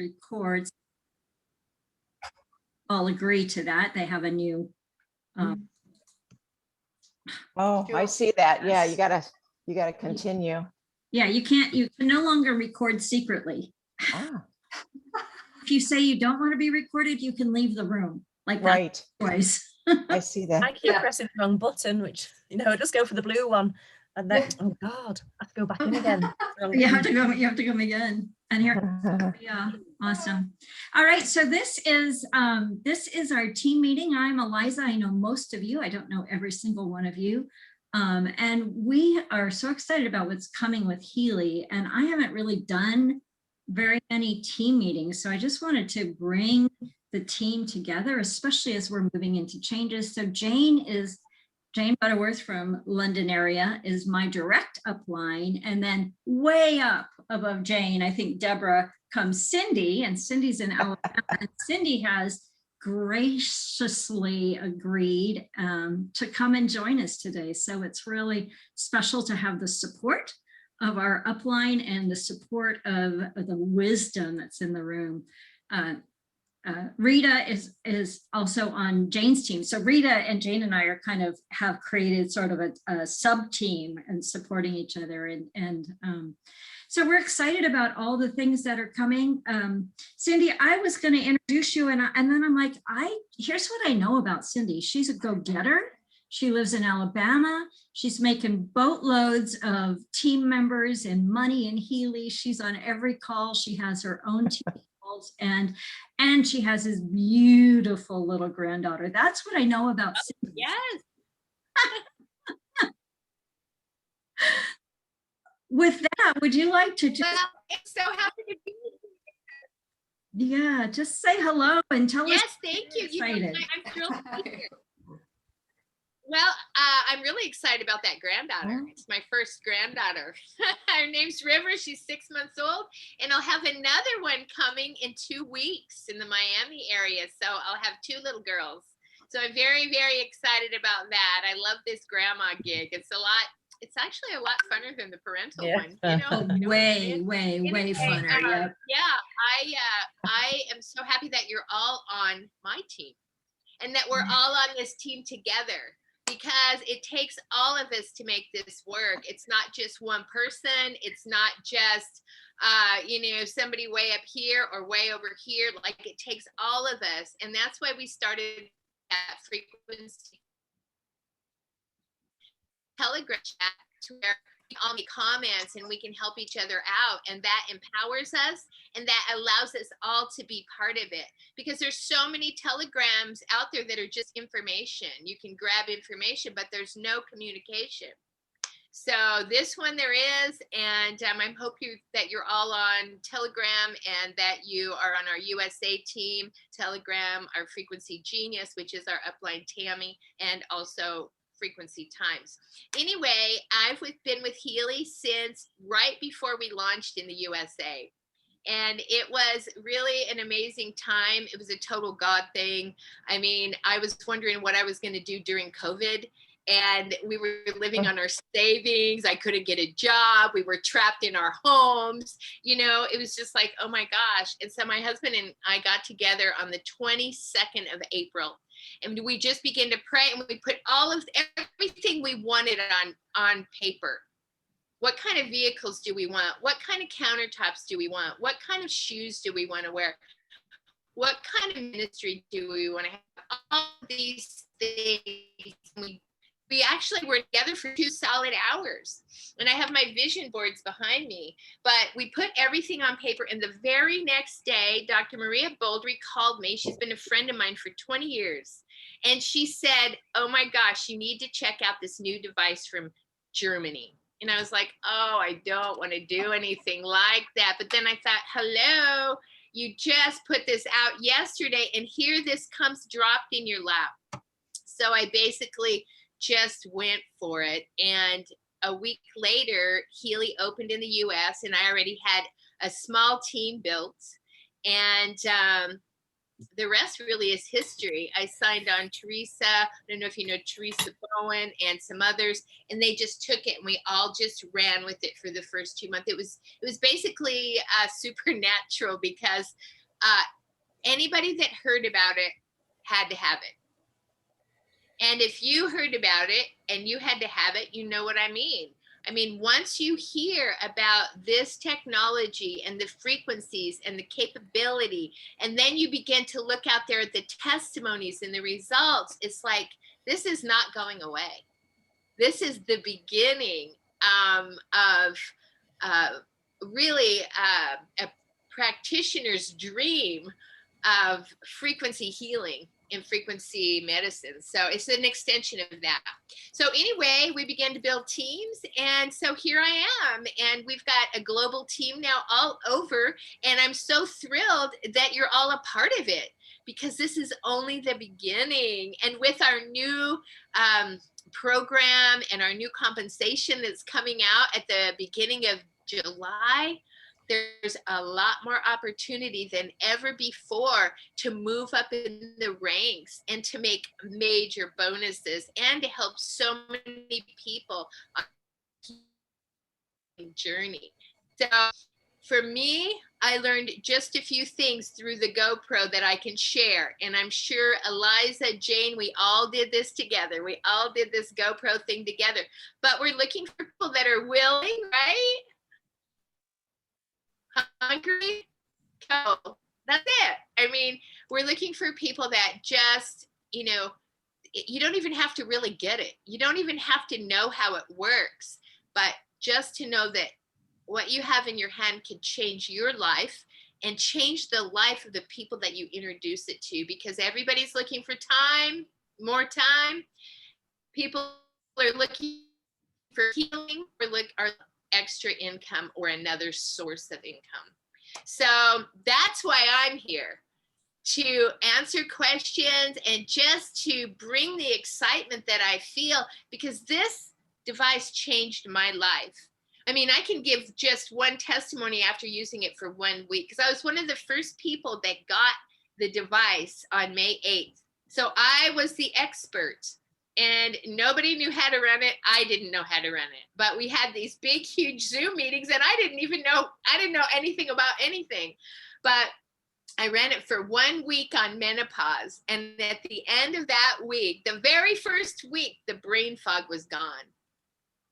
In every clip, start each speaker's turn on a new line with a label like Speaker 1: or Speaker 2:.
Speaker 1: record. All agree to that. They have a new.
Speaker 2: Oh, I see that. Yeah, you gotta continue.
Speaker 1: Yeah, you can no longer record secretly.
Speaker 2: Ah,
Speaker 1: If you say you don't want to be recorded, you can leave the room. Like that
Speaker 2: right.
Speaker 1: twice.
Speaker 2: I see that.
Speaker 3: I keep pressing the wrong button, which, I just go for the blue one. And then, oh God, I have to go back in again.
Speaker 1: You have to come again. And here, yeah, awesome. All right, so this is our team meeting. I'm Aliza. I know most of you. I don't know every single one of you. And we are so excited about what's coming with Healy. And I haven't really done very many team meetings. So I just wanted to bring the team together, especially as we're moving into changes. So Jane Butterworth from London area is my direct upline. And then way up above Jane, I think Deborah, comes Cindy, and Cindy's in Alabama. And Cindy has graciously agreed to come and join us today. So it's really special to have the support of our upline and the support of the wisdom that's in the room. Rita is also on Jane's team. So Rita and Jane and I are have created sort of a sub team and supporting each other. And so we're excited about all the things that are coming. Cindy, I was going to introduce you and then I'm like, here's what I know about Cindy. She's a go-getter. She lives in Alabama. She's making boatloads of team members and money in Healy. She's on every call. She has her own team. And she has this beautiful little granddaughter. That's what I know about Cindy.
Speaker 4: Yes.
Speaker 1: With that, would you like to just...
Speaker 4: Well, I'm so happy to be here.
Speaker 1: Yeah, just say hello and tell us.
Speaker 4: Yes, thank you.
Speaker 1: Excited.
Speaker 4: I'm thrilled to be here. Well, I'm really excited about that granddaughter. It's my first granddaughter. Her name's River. She's 6 months old, and I'll have another one coming in 2 weeks in the Miami area. So I'll have 2 little girls. So I'm very, very excited about that. I love this grandma gig. It's actually a lot funner than the parental one.
Speaker 1: Way funner.
Speaker 4: I am so happy that you're all on my team and that we're all on this team together, because it takes all of us to make this work. It's not just one person. It's not just, somebody way up here or way over here. Like, it takes all of us. And that's why we started that frequency Telegram chat, to where we all make comments and we can help each other out, and that empowers us and that allows us all to be part of it, because there's so many telegrams out there that are just information. You can grab information, but there's no communication. So this one there is, and I hope that you're all on Telegram and that you are on our USA team, Telegram, our Frequency Genius, which is our upline Tammy, and also Frequency Times. Anyway, I've been with Healy since right before we launched in the USA. And it was really an amazing time. It was a total God thing. I mean, I was wondering what I was going to do during COVID. And we were living on our savings. I couldn't get a job. We were trapped in our homes. It was just like, oh my gosh. And so my husband and I got together on the 22nd of April. And we just began to pray, and we put all of everything we wanted on paper. What kind of vehicles do we want? What kind of countertops do we want? What kind of shoes do we want to wear? What kind of ministry do we want to have? All of these things. We actually were together for 2 solid hours. And I have my vision boards behind me, but we put everything on paper. And the very next day, Dr. Maria Boldry called me. She's been a friend of mine for 20 years. And she said, oh my gosh, you need to check out this new device from Germany. And I was like, oh, I don't want to do anything like that. But then I thought, hello, you just put this out yesterday, and here this comes dropped in your lap. So I basically just went for it. And a week later, Healy opened in the US, and I already had a small team built. And the rest really is history. I signed on Teresa. I don't know if you know Teresa Bowen and some others, and they just took it and we all just ran with it for the first 2 months. It was basically supernatural because anybody that heard about it had to have it. And if you heard about it and you had to have it, you know what I mean. I mean, once you hear about this technology and the frequencies and the capability, and then you begin to look out there at the testimonies and the results, it's like, this is not going away. This is the beginning of really a practitioner's dream of frequency healing and frequency medicine. So it's an extension of that. So anyway, we began to build teams. And so here I am. And we've got a global team now all over. And I'm so thrilled that you're all a part of it, because this is only the beginning. And with our new program and our new compensation that's coming out at the beginning of July, there's a lot more opportunity than ever before to move up in the ranks and to make major bonuses and to help so many people on the journey. So for me, I learned just a few things through the GoPro that I can share. And I'm sure Aliza, Jane, we all did this together. We all did this GoPro thing together. But we're looking for people that are willing, right? Hungry, go. That's it. I mean, we're looking for people that just, you know, you don't even have to really get it. You don't even have to know how it works, but just to know that what you have in your hand can change your life and change the life of the people that you introduce it to, because everybody's looking for time, more time. People are looking for healing or extra income or another source of income. So that's why I'm here, to answer questions and just to bring the excitement that I feel, because this device changed my life. I mean, I can give just one testimony after using it for 1 week, because I was one of the first people that got the device on May 8th. So I was the expert. And nobody knew how to run it. I didn't know how to run it. But we had these big, huge Zoom meetings, and I didn't know anything about anything. But I ran it for 1 week on menopause. And at the end of that week, the very first week, the brain fog was gone.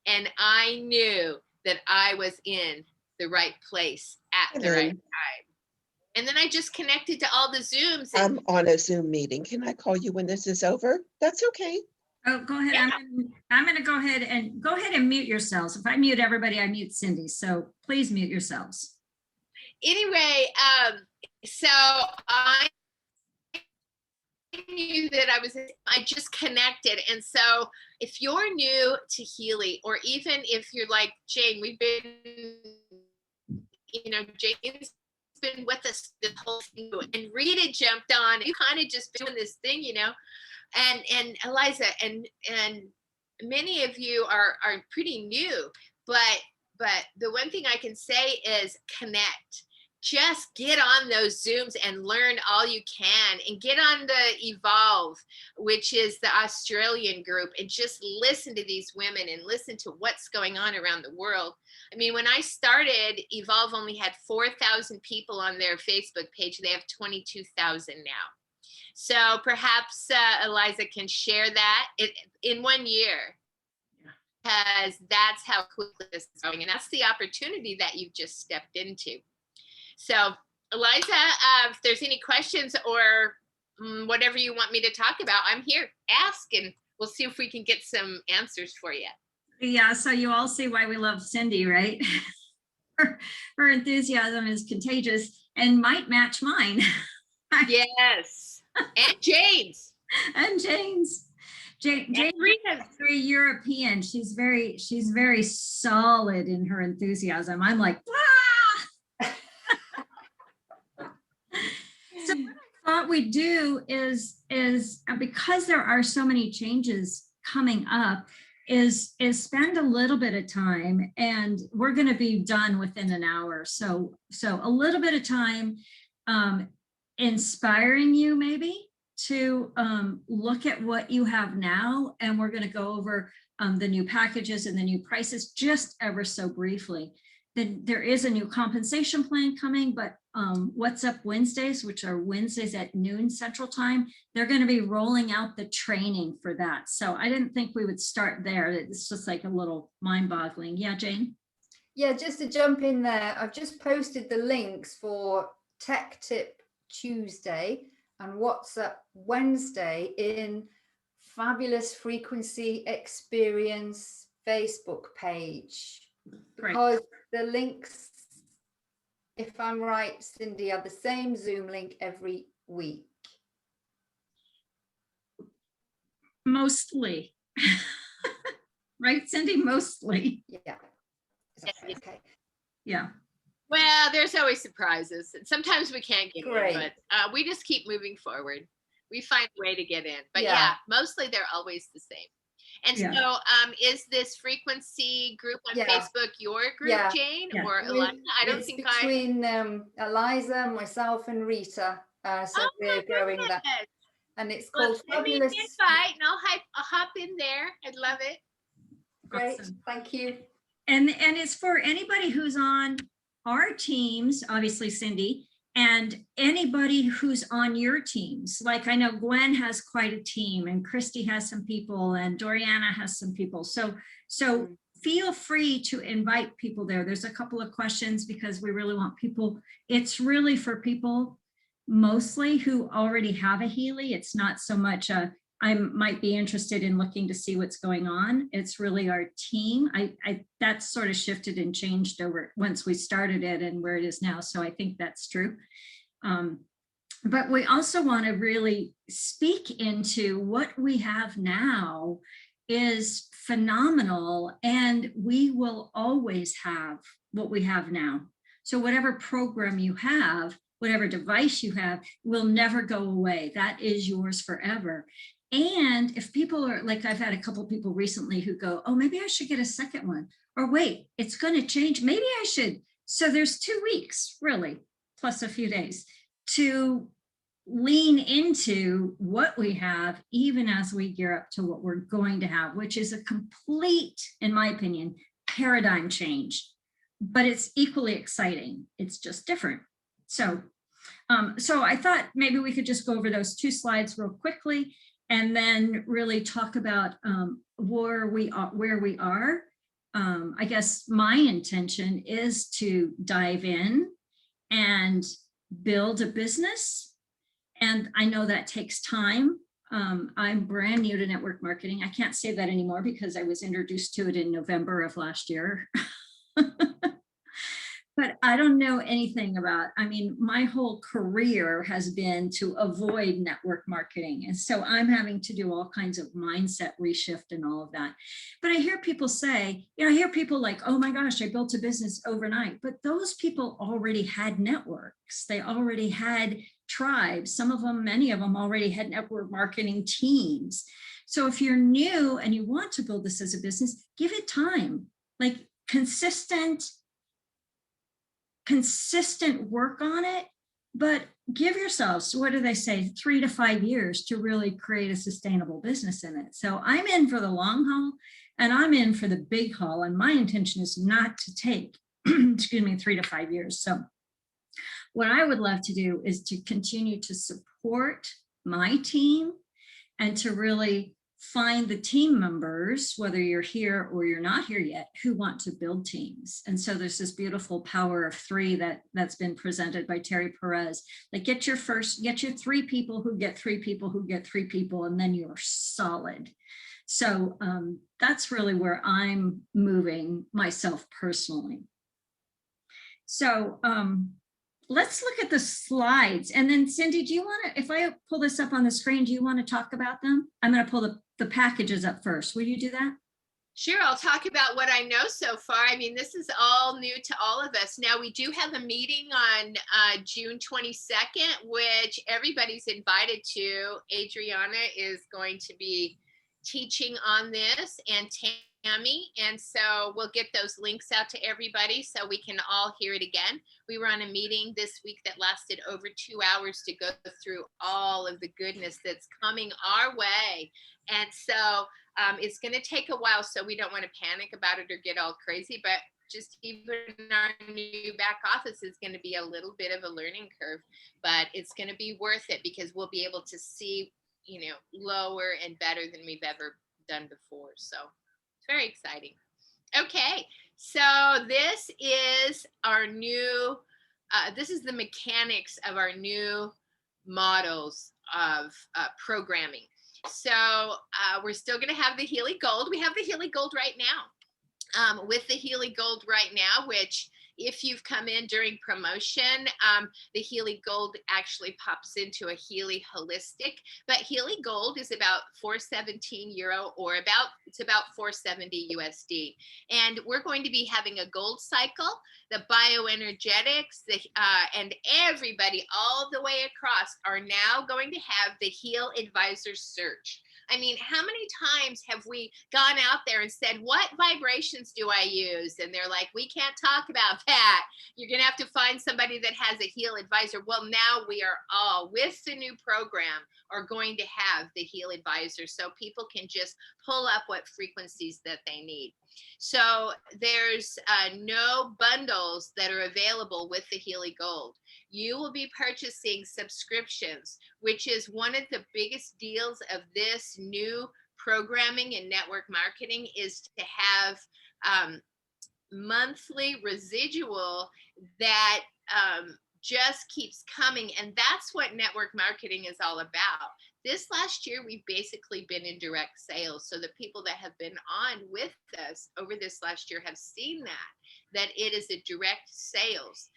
Speaker 4: And I knew that I was in the right place at the right time. And then I just connected to all the Zooms.
Speaker 5: I'm on a Zoom meeting. Can I call you when this is over? That's okay.
Speaker 1: Oh, go ahead.
Speaker 4: Yeah.
Speaker 1: I'm going to go ahead and mute yourselves. If I mute everybody, I mute Cindy. So please mute yourselves.
Speaker 4: Anyway, so I knew that I just connected. And so if you're new to Healy, or even if you're like Jane, we've been, you know, Jane's been with us the whole thing, and Rita jumped on, you kind of just doing this thing, you know, and Aliza and many of you are pretty new, but the one thing I can say is connect. Just get on those Zooms and learn all you can, and get on the Evolve, which is the Australian group, and just listen to these women and listen to what's going on around the world. I mean, when I started, Evolve only had 4,000 people on their Facebook page. They have 22,000 now. So perhaps Aliza can share that in 1 year, because that's how quickly this is going. And that's the opportunity that you've just stepped into. So Aliza, if there's any questions or whatever you want me to talk about, I'm here. Ask, and we'll see if we can get some answers for you.
Speaker 1: Yeah, so you all see why we love Cindy, right? Her enthusiasm is contagious and might match mine.
Speaker 4: Yes. And James.
Speaker 1: And Jane's. Jane is very European. She's very solid in her enthusiasm. I'm like, ah! So what I thought we'd do is because there are so many changes coming up, is spend a little bit of time, and we're going to be done within an hour. So a little bit of time inspiring you maybe to look at what you have now. And we're going to go over the new packages and the new prices just ever so briefly. Then there is a new compensation plan coming, but What's Up Wednesdays, which are Wednesdays at noon Central Time, they're going to be rolling out the training for that. So I didn't think we would start there. It's just like a little mind-boggling. Yeah, Jane?
Speaker 6: Yeah, just to jump in there, I've just posted the links for Tech Tip Tuesday and What's Up Wednesday in Fabulous Frequency Experience Facebook page.
Speaker 1: Great.
Speaker 6: Because the links, if I'm right, Cindy, are the same Zoom link every week.
Speaker 1: Mostly. Right, Cindy? Mostly.
Speaker 6: Yeah. Is that right? Okay.
Speaker 1: Yeah.
Speaker 4: Well, there's always surprises. And sometimes we can't get
Speaker 6: Great.
Speaker 4: in, but we just keep moving forward. We find a way to get in. But
Speaker 6: Yeah.
Speaker 4: yeah, mostly they're always the same. And
Speaker 1: Yeah.
Speaker 4: so is this frequency group on
Speaker 6: Yeah.
Speaker 4: Facebook your group,
Speaker 6: Yeah.
Speaker 4: Jane?
Speaker 1: Yeah.
Speaker 4: Or Aliza? I don't
Speaker 6: It's
Speaker 4: think
Speaker 6: between Aliza, myself, and Rita. So
Speaker 4: Oh my
Speaker 6: we're growing that,
Speaker 4: goodness.
Speaker 6: and it's
Speaker 4: Well,
Speaker 6: called
Speaker 4: send me an
Speaker 6: Fabulous.
Speaker 4: invite and I'll hop in there. I'd love it.
Speaker 6: Great,
Speaker 1: Awesome.
Speaker 6: thank you.
Speaker 1: And it's for anybody who's on our teams, obviously Cindy, and anybody who's on your teams. Like I know Gwen has quite a team, and Christy has some people, and Doriana has some people. So feel free to invite people there. There's a couple of questions because we really want people. It's really for people mostly who already have a Healy. It's not so much I might be interested in looking to see what's going on. It's really our team. That's sort of shifted and changed over once we started it and where it is now. So I think that's true. But we also want to really speak into what we have now is phenomenal, and we will always have what we have now. So whatever program you have, whatever device you have, will never go away. That is yours forever. And if people are like, I've had a couple people recently who go, oh, maybe I should get a second one, or wait, it's going to change. Maybe I should. So there's 2 weeks really, plus a few days to lean into what we have, even as we gear up to what we're going to have, which is a complete, in my opinion, paradigm change, but it's equally exciting. It's just different. So I thought maybe we could just go over those 2 slides real quickly and then really talk about where we are. I guess my intention is to dive in and build a business. And I know that takes time. I'm brand new to network marketing. I can't say that anymore because I was introduced to it in November of last year. But I don't know anything about, I mean, my whole career has been to avoid network marketing. And so I'm having to do all kinds of mindset reshift and all of that. But I hear people say, I hear people like, oh my gosh, I built a business overnight. But those people already had networks. They already had tribes. Some of them, many of them already had network marketing teams. So if you're new and you want to build this as a business, give it time, like consistent work on it, but give yourselves, what do they say, 3 to 5 years to really create a sustainable business in it. So I'm in for the long haul and I'm in for the big haul. And my intention is not to take, 3 to 5 years. So what I would love to do is to continue to support my team and to really find the team members, whether you're here or you're not here yet, who want to build teams. And so there's this beautiful power of 3 that's been presented by Terry Perez. Like get your 3 people who get 3 people who get 3 people, and then you're solid. So that's really where I'm moving myself personally. So let's look at the slides. And then Cindy, do you want to, if I pull this up on the screen, do you want to talk about them? I'm going to pull the packages up first. Will you do that?
Speaker 4: Sure, I'll talk about what I know so far. I mean, this is all new to all of us. Now, we do have a meeting on June 22nd, which everybody's invited to. Adriana is going to be teaching on this, and Miami. And so we'll get those links out to everybody so we can all hear it again. We were on a meeting this week that lasted over 2 hours to go through all of the goodness that's coming our way. And so it's going to take a while, so we don't want to panic about it or get all crazy, but just even our new back office is going to be a little bit of a learning curve, but it's going to be worth it because we'll be able to see, you know, lower and better than we've ever done before. So it's very exciting. Okay, so this is our new, this is the mechanics of our new models of programming. So we're still going to have the Healy Gold. We have the Healy Gold right now. With the Healy Gold right now, which if you've come in during promotion, the Healy Gold actually pops into a Healy Holistic, but Healy Gold is about €417 or it's about $470 USD. And we're going to be having a gold cycle, the bioenergetics, and everybody all the way across are now going to have the Heal Advisor Search. I mean, how many times have we gone out there and said, what vibrations do I use? And they're like, we can't talk about that. You're going to have to find somebody that has a Heal Advisor. Well, now we are all, with the new program, are going to have the Heal Advisor. So people can just pull up what frequencies that they need. So there's no bundles that are available with the Healy Gold. You will be purchasing subscriptions, which is one of the biggest deals of this new programming and network marketing, is to have monthly residual that just keeps coming. And that's what network marketing is all about. This last year, we've basically been in direct sales. So the people that have been on with us over this last year have seen that it is a direct sales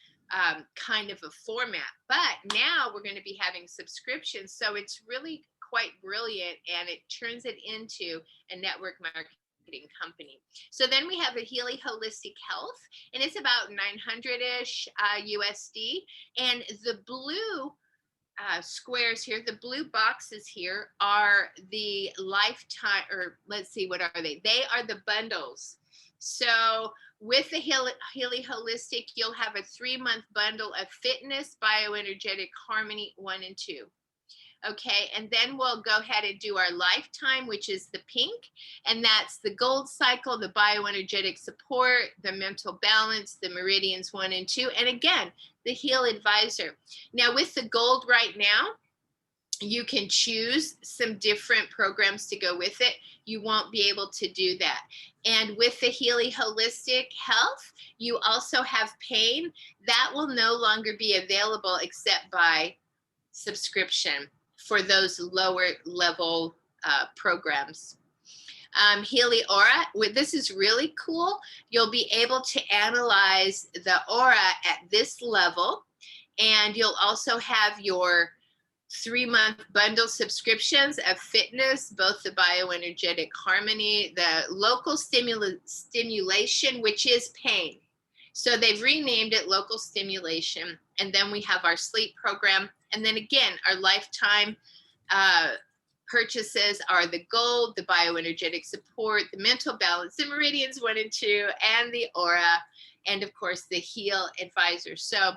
Speaker 4: kind of a format. But now we're going to be having subscriptions. So it's really quite brilliant, and it turns it into a network marketing company. So then we have a Healy Holistic Health, and it's about 900-ish USD. And the blue squares here, the blue boxes here, are the lifetime, or let's see, what are they? They are the bundles. So with the Healy Holistic, you'll have a 3-month bundle of fitness, bioenergetic, harmony 1 and 2. Okay, and then we'll go ahead and do our lifetime, which is the pink, and that's the gold cycle, the bioenergetic support, the mental balance, the meridians 1 and 2, and again, the Heal Advisor. Now with the gold right now, you can choose some different programs to go with it. You won't be able to do that. And with the Healy Holistic Health, you also have pain. That will no longer be available except by subscription for those lower level programs. Healy Aura, this is really cool. You'll be able to analyze the aura at this level, and you'll also have your 3-month bundle subscriptions of fitness, both the bioenergetic harmony, the local stimulation, which is pain. So they've renamed it local stimulation. And then we have our sleep program. And then again, our lifetime purchases are the gold, the bioenergetic support, the mental balance, the meridians 1 and 2, and the aura, and of course the Heal Advisor. So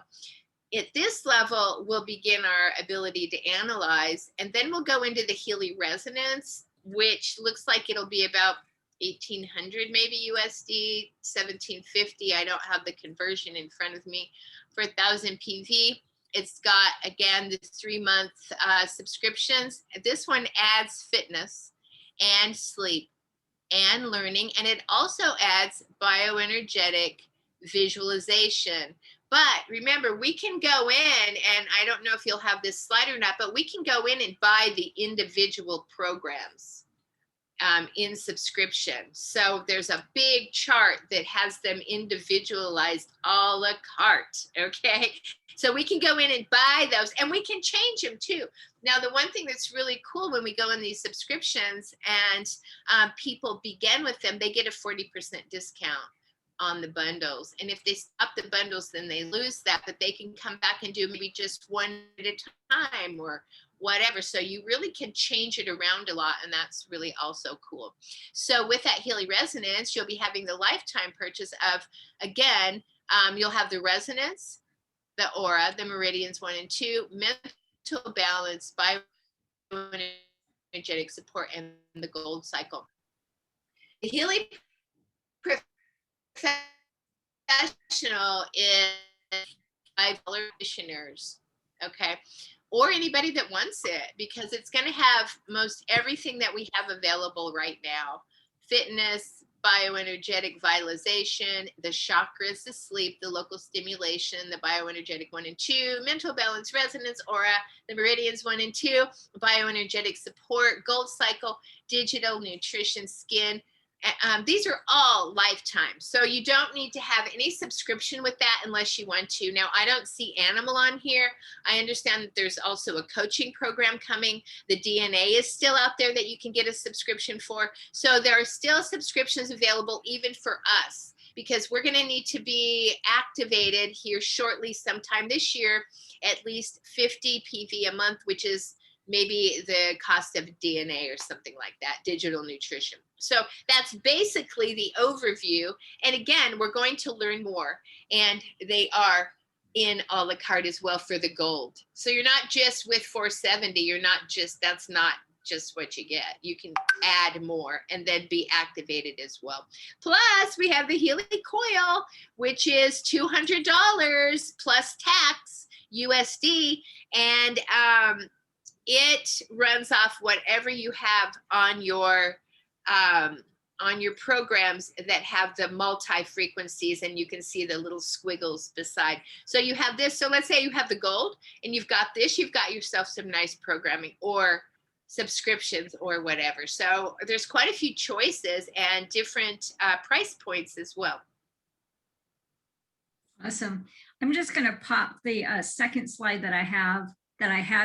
Speaker 4: at this level, we'll begin our ability to analyze, and then we'll go into the Healy Resonance, which looks like it'll be about 1,800 maybe USD, 1,750. I don't have the conversion in front of me for 1,000 PV. It's got, again, the 3-month subscriptions. This one adds fitness and sleep and learning, and it also adds bioenergetic visualization. But remember, we can go in, and I don't know if you'll have this slide or not, but we can go in and buy the individual programs in subscription. So there's a big chart that has them individualized a la carte, okay? So we can go in and buy those, and we can change them too. Now, the one thing that's really cool when we go in these subscriptions and people begin with them, they get a 40% discount on the bundles. And if they stop the bundles, then they lose that, but they can come back and do maybe just one at a time or whatever. So you really can change it around a lot, and that's really also cool. So with that Healy Resonance, you'll be having the lifetime purchase of, again, you'll have the Resonance, the Aura, the Meridians 1 and 2, Mental Balance, Bioenergetic Support, and the Gold Cycle. The Healy Professional is $5 practitioners, okay? Or anybody that wants it, because it's going to have most everything that we have available right now: fitness, bioenergetic vitalization, the chakras, the sleep, the local stimulation, the bioenergetic 1 and 2, mental balance, resonance, aura, the meridians 1 and 2, bioenergetic support, gold cycle, digital nutrition, skin. These are all lifetime. So you don't need to have any subscription with that unless you want to. Now, I don't see Animal on here. I understand that there's also a coaching program coming. The DNA is still out there that you can get a subscription for. So there are still subscriptions available even for us, because we're going to need to be activated here shortly sometime this year, at least 50 PV a month, which is maybe the cost of DNA or something like that, digital nutrition. So that's basically the overview. And again, we're going to learn more, and they are in a la carte as well for the gold. So you're not just with 470, you're not just, that's not just what you get. You can add more and then be activated as well. Plus we have the Healy coil, which is $200 plus tax USD. And it runs off whatever you have on your programs that have the multi-frequencies, and you can see the little squiggles beside. So you have this. So let's say you have the gold and you've got this, you've got yourself some nice programming or subscriptions or whatever. So there's quite a few choices and different price points as well.
Speaker 1: Awesome. I'm just going to pop the second slide that I had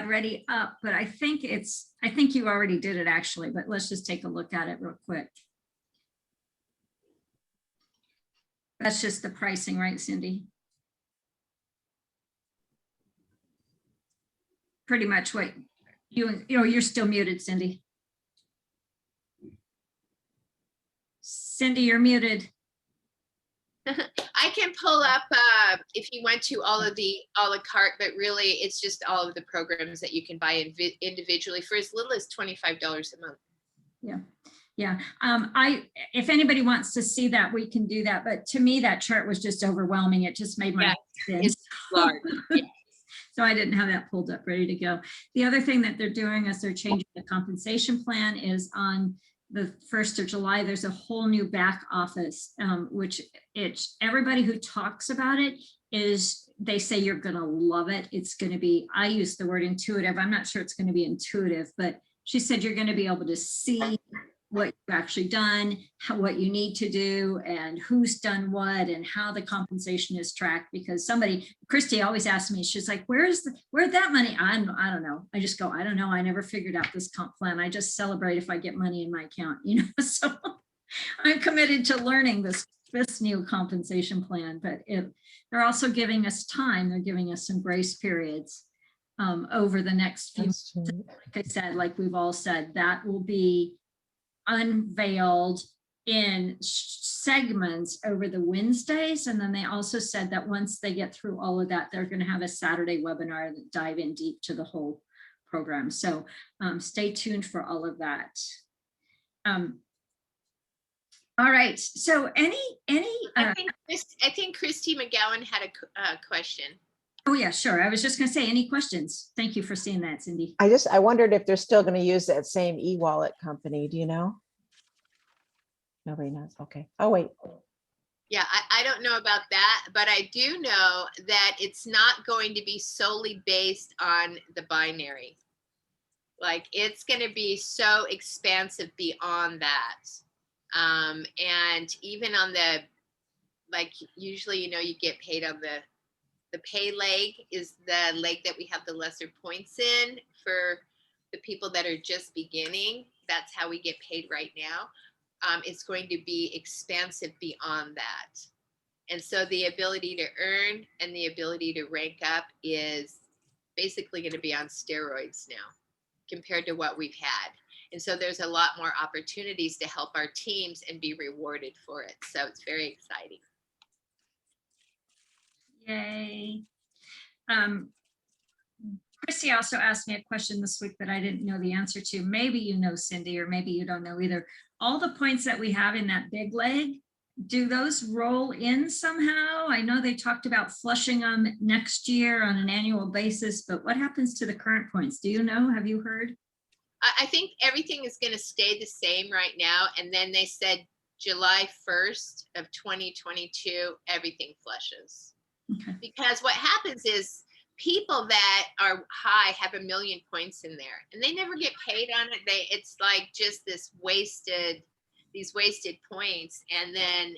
Speaker 1: ready up, but I think you already did it actually, but let's just take a look at it real quick. That's just the pricing, right, Cindy? Pretty much what you're still muted, Cindy. Cindy, you're muted.
Speaker 4: I can pull up if you went to all of the a la carte, but really it's just all of the programs that you can buy individually for as little as $25 a month.
Speaker 1: Yeah. Yeah. If anybody wants to see that, we can do that. But to me, that chart was just overwhelming. It just made my head spin.
Speaker 4: It's large. Yeah.
Speaker 1: So I didn't have that pulled up ready to go. The other thing that they're doing is they're changing the compensation plan is on the 1st of July. There's a whole new back office, which everybody who talks about it they say you're going to love it. It's going to be, I use the word intuitive. I'm not sure it's going to be intuitive, but she said you're going to be able to see what you've actually done, what you need to do, and who's done what, and how the compensation is tracked. Because Christy always asks me, she's like, where'd that money? I don't know. I just go, I don't know. I never figured out this comp plan. I just celebrate if I get money in my account, so I'm committed to learning this new compensation plan, but they're also giving us time. They're giving us some grace periods over the next few months. Like I said, like we've all said, that will be unveiled in segments over the Wednesdays. And then they also said that once they get through all of that, they're going to have a Saturday webinar that dive in deep to the whole program. So stay tuned for all of that. All right. So
Speaker 4: I think Christy McGowan had a question.
Speaker 1: Oh yeah, sure. I was just going to say, any questions? Thank you for seeing that, Cindy.
Speaker 2: I wondered if they're still going to use that same e-wallet company. Do you know? Nobody knows. Okay. Oh, wait.
Speaker 4: Yeah, I don't know about that, but I do know that it's not going to be solely based on the binary. Like it's going to be so expansive beyond that. And even on the, like usually, you get paid on the pay leg is the leg that we have the lesser points in for the people that are just beginning. That's how we get paid right now. It's going to be expansive beyond that. And so the ability to earn and the ability to rank up is basically going to be on steroids now. compared to what we've had. And so there's a lot more opportunities to help our teams and be rewarded for it. So it's very exciting.
Speaker 1: Yay. Christy also asked me a question this week that I didn't know the answer to. Maybe you know, Cindy, or maybe you don't know either. All the points that we have in that big leg, do those roll in somehow? I know they talked about flushing them next year on an annual basis, but what happens to the current points? Do you know? Have you heard?
Speaker 4: I think everything is going to stay the same right now. And then they said July 1st of 2022, everything flushes.
Speaker 1: Okay.
Speaker 4: Because what happens is people that are high have 1 million points in there and they never get paid on it. It's like just these wasted points. And then,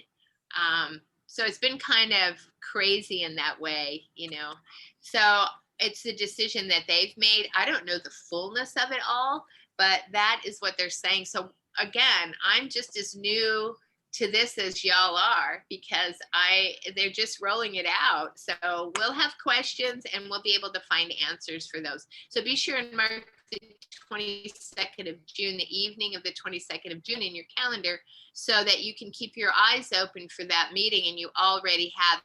Speaker 4: so it's been kind of crazy in that way, you know? So it's the decision that they've made. I don't know the fullness of it all, but that is what they're saying. So again, I'm just as new to this as y'all are, because they're just rolling it out. So we'll have questions and we'll be able to find answers for those. So be sure and mark the 22nd of June, the evening of the 22nd of June in your calendar, so that you can keep your eyes open for that meeting and you already have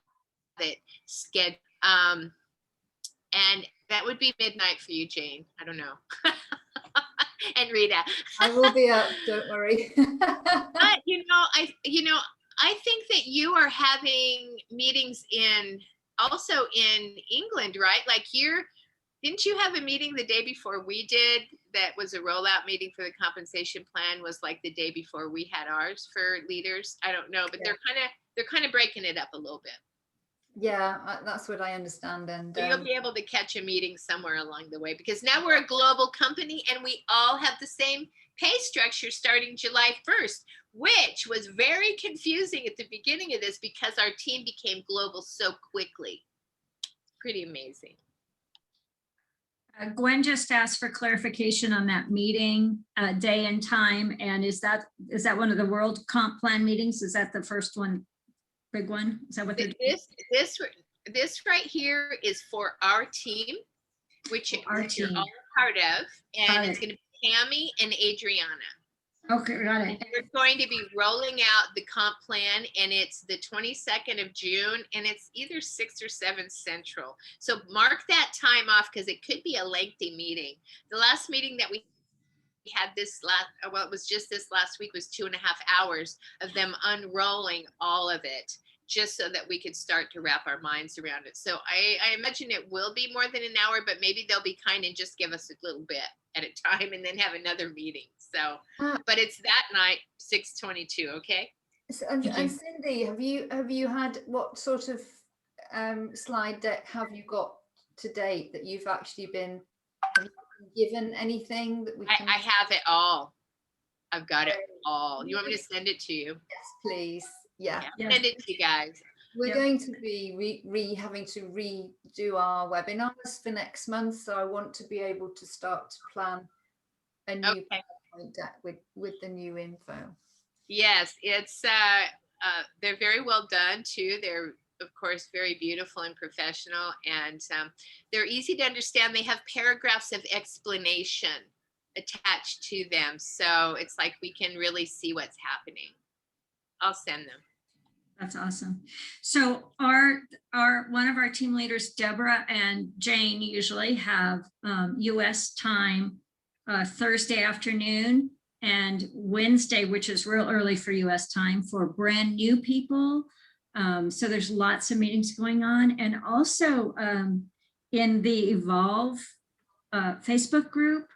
Speaker 4: it scheduled. And that would be midnight for you, Jane. I don't know. And Rita.
Speaker 6: I will be up, don't worry.
Speaker 4: But I think that you are having meetings also in England, right? Like didn't you have a meeting the day before we did that was a rollout meeting for the compensation plan, was like the day before we had ours for leaders? I don't know, but
Speaker 6: Yeah.
Speaker 4: they're kind of breaking it up a little bit.
Speaker 6: Yeah, that's what I understand. And
Speaker 4: So you'll be able to catch a meeting somewhere along the way, because now we're a global company and we all have the same pay structure starting July 1st, which was very confusing at the beginning of this because our team became global so quickly. Pretty amazing.
Speaker 1: Gwen just asked for clarification on that meeting day and time. And is that one of the World Comp Plan meetings? Is that the first one? Big one? Is that what they're doing?
Speaker 4: This right here is for our team, which
Speaker 1: Our
Speaker 4: you're
Speaker 1: team.
Speaker 4: all part of, and
Speaker 1: Got
Speaker 4: it's
Speaker 1: it.
Speaker 4: going to be Tammy and Adriana.
Speaker 1: Okay, got
Speaker 4: And
Speaker 1: it.
Speaker 4: we're going to be rolling out the comp plan, and it's the 22nd of June, and it's either 6 or 7 Central. So mark that time off because it could be a lengthy meeting. The last meeting that we had it was just this last week, was 2.5 hours of them unrolling all of it, just so that we could start to wrap our minds around it. So I imagine it will be more than an hour, but maybe they'll be kind and just give us a little bit at a time and then have another meeting. So, but it's that night, 6:22, okay?
Speaker 6: and
Speaker 1: Thank you.
Speaker 6: Cindy, have you had, what sort of slide deck have you got to date that you've actually been, have you been given anything that we can?
Speaker 4: I have it all. I've got it all. You want me to send it to you?
Speaker 6: Yes, please. Yeah.
Speaker 1: Yes.
Speaker 4: Send it to you guys.
Speaker 6: We're
Speaker 1: Yep.
Speaker 6: going to be having to redo our webinars for next month, so I want to be able to start to plan a new
Speaker 4: Okay.
Speaker 6: PowerPoint deck with the new info.
Speaker 4: Yes, it's they're very well done too. They're of course very beautiful and professional, and they're easy to understand. They have paragraphs of explanation attached to them, so it's like we can really see what's happening. I'll send them.
Speaker 1: That's awesome. So one of our team leaders, Deborah and Jane, usually have US time Thursday afternoon and Wednesday, which is real early for US time for brand new people. So there's lots of meetings going on. And also in the Evolve Facebook group,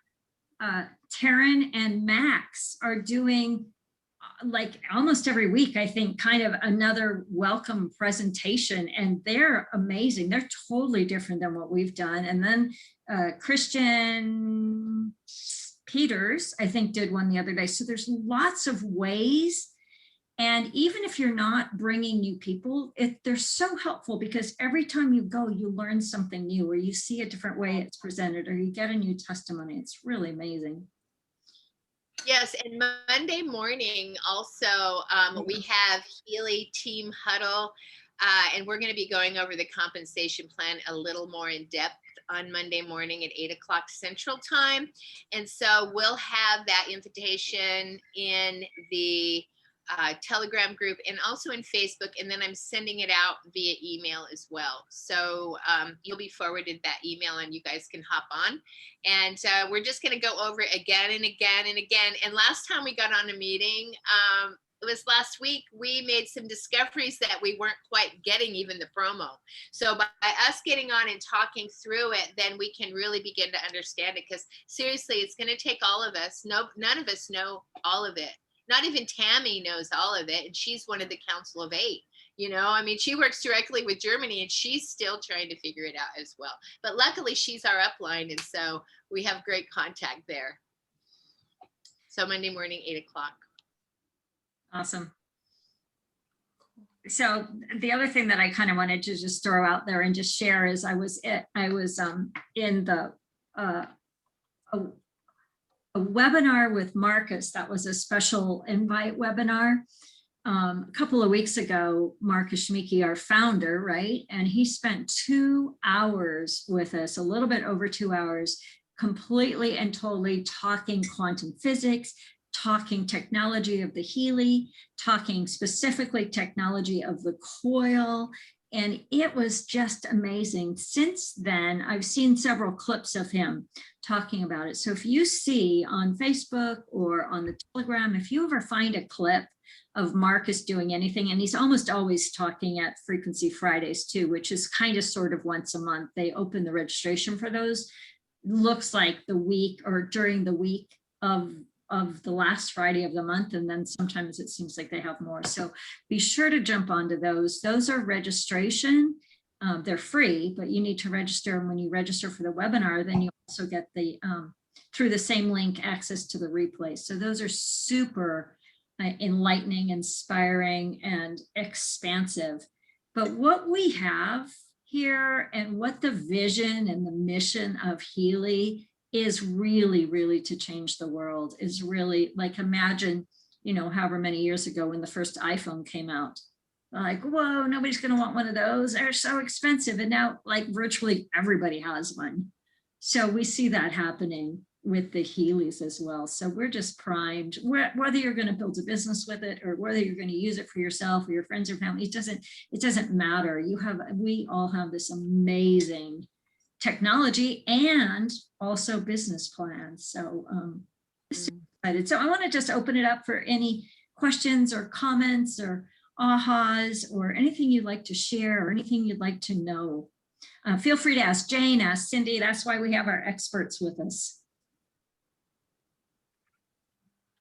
Speaker 1: Taryn and Max are doing like almost every week, I think, kind of another welcome presentation, and they're amazing. They're totally different than what we've done. And then Christian Peters, I think, did one the other day. So there's lots of ways. And even if you're not bringing new people, they're so helpful, because every time you go, you learn something new, or you see a different way it's presented, or you get a new testimony. It's really amazing.
Speaker 4: Yes, and Monday morning also, we have Healy team huddle, and we're going to be going over the compensation plan a little more in depth on Monday morning at 8 o'clock Central Time. And so we'll have that invitation in the Telegram group and also in Facebook. And then I'm sending it out via email as well. So you'll be forwarded that email and you guys can hop on. And we're just going to go over it again and again and again. And last time we got on a meeting, it was last week, we made some discoveries that we weren't quite getting even the promo. So by us getting on and talking through it, then we can really begin to understand it. Because seriously, it's going to take all of us. None of us know all of it. Not even Tammy knows all of it. And she's one of the Council of 8. You know, I mean, she works directly with Germany and she's still trying to figure it out as well. But luckily, she's our upline. And so we have great contact there. So Monday morning, 8 o'clock.
Speaker 1: Awesome. So the other thing that I kind of wanted to just throw out there and just share is I was in the a webinar with Marcus. That was a special invite webinar a couple of weeks ago. Marcus Schmieke, our founder, right? And he spent 2 hours with us, a little bit over 2 hours, completely and totally talking quantum physics, talking technology of the Healy, talking specifically technology of the coil. And it was just amazing. Since then, I've seen several clips of him talking about it. So if you see on Facebook or on the Telegram, if you ever find a clip of Marcus doing anything, and he's almost always talking at Frequency Fridays too, which is kind of sort of once a month. They open the registration for those. Looks like the week or during the week of the last Friday of the month. And then sometimes it seems like they have more. So be sure to jump onto those. Those are registration. They're free, but you need to register. And when you register for the webinar, then you also get the, through the same link, access to the replay. So those are super enlightening, inspiring, and expansive. But what we have here and what the vision and the mission of Healy is really, really to change the world, is really like, imagine, you know, however many years ago when the first iPhone came out, like, whoa, nobody's going to want one of those. They're so expensive. And now like virtually everybody has one. So we see that happening with the Healys as well. So we're just primed, whether you're going to build a business with it or whether you're going to use it for yourself or your friends or family, it doesn't matter. We all have this amazing technology and also business plans. So super excited. So I want to just open it up for any questions or comments or ahas or anything you'd like to share or anything you'd like to know. Feel free to ask Jane, ask Cindy. That's why we have our experts with us.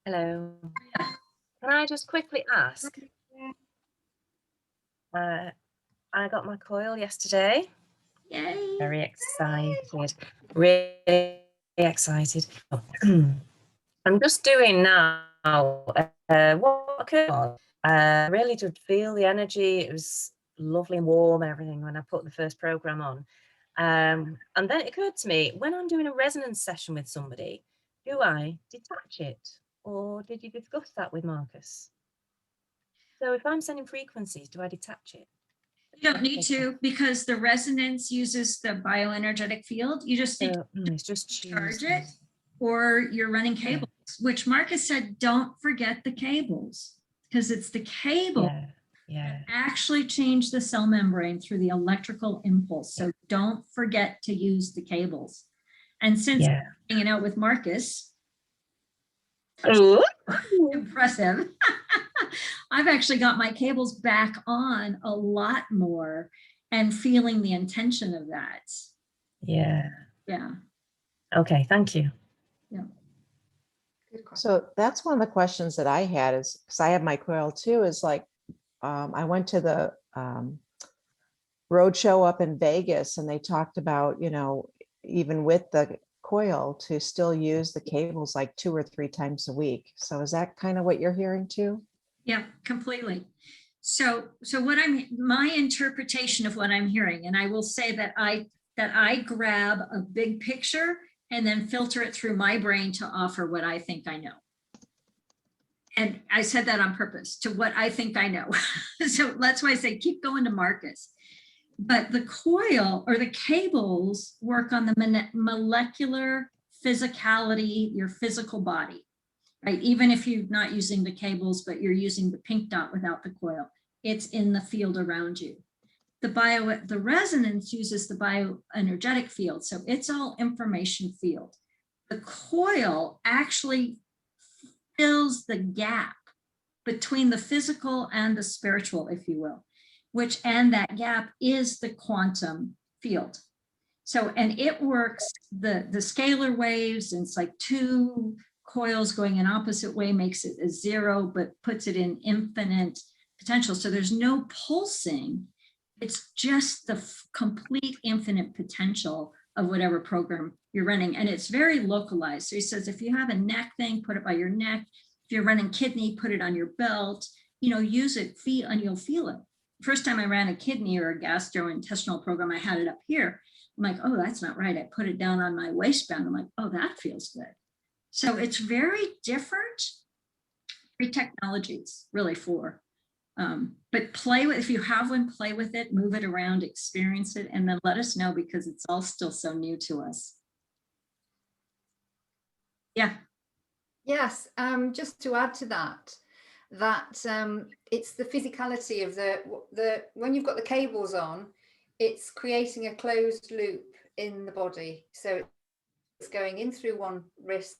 Speaker 3: Hello. Can I just quickly ask? I got my coil yesterday.
Speaker 1: Yay.
Speaker 3: Very excited. Really excited. I'm just doing now what occurred. I really did feel the energy. It was lovely and warm and everything when I put the first program on. And then it occurred to me, when I'm doing a resonance session with somebody, do I detach it? Or did you discuss that with Marcus? So if I'm sending frequencies, do I detach it?
Speaker 1: You don't need to, because the resonance uses the bioenergetic field. You just need to
Speaker 3: it's just
Speaker 1: charge it, or you're running cables, which Marcus said, don't forget the cables, because it's the cable that actually change the cell membrane through the electrical impulse. So don't forget to use the cables. And since I'm hanging out with Marcus, impressive. I've actually got my cables back on a lot more and feeling the intention of that. Yeah.
Speaker 3: Okay, thank you.
Speaker 1: Yeah.
Speaker 2: So that's one of the questions that I had, is because I have my coil too, is like, I went to the road show up in Vegas and they talked about, you know, even with the coil to still use the cables like 2 or 3 times a week. So is that kind of what you're hearing too?
Speaker 1: Yeah, completely. So what my interpretation of what I'm hearing, and I will say that I grab a big picture and then filter it through my brain to offer what I think I know. And I said that on purpose, to what I think I know. So that's why I say, keep going to Marcus. But the coil or the cables work on the molecular physicality, your physical body, right? Even if you're not using the cables, but you're using the pink dot without the coil, it's in the field around you. The resonance uses the bioenergetic field. So it's all information field. The coil actually fills the gap between the physical and the spiritual, if you will, and that gap is the quantum field. So, and it works, the scalar waves, and it's like two coils going in opposite way makes it a zero, but puts it in infinite potential. So there's no pulsing. It's just the complete infinite potential of whatever program you're running. And it's very localized. So he says, if you have a neck thing, put it by your neck. If you're running kidney, put it on your belt, use it, and you'll feel it. First time I ran a kidney or a gastrointestinal program, I had it up here. I'm like, oh, that's not right. I put it down on my waistband. I'm like, oh, that feels good. So it's very different. Free technologies really for. But play with, if you have one, play with it, move it around, experience it, and then let us know, because it's all still so new to us. Yeah.
Speaker 6: Yes, just to add to that, it's the physicality of the when you've got the cables on, it's creating a closed loop in the body. So it's going in through one wrist,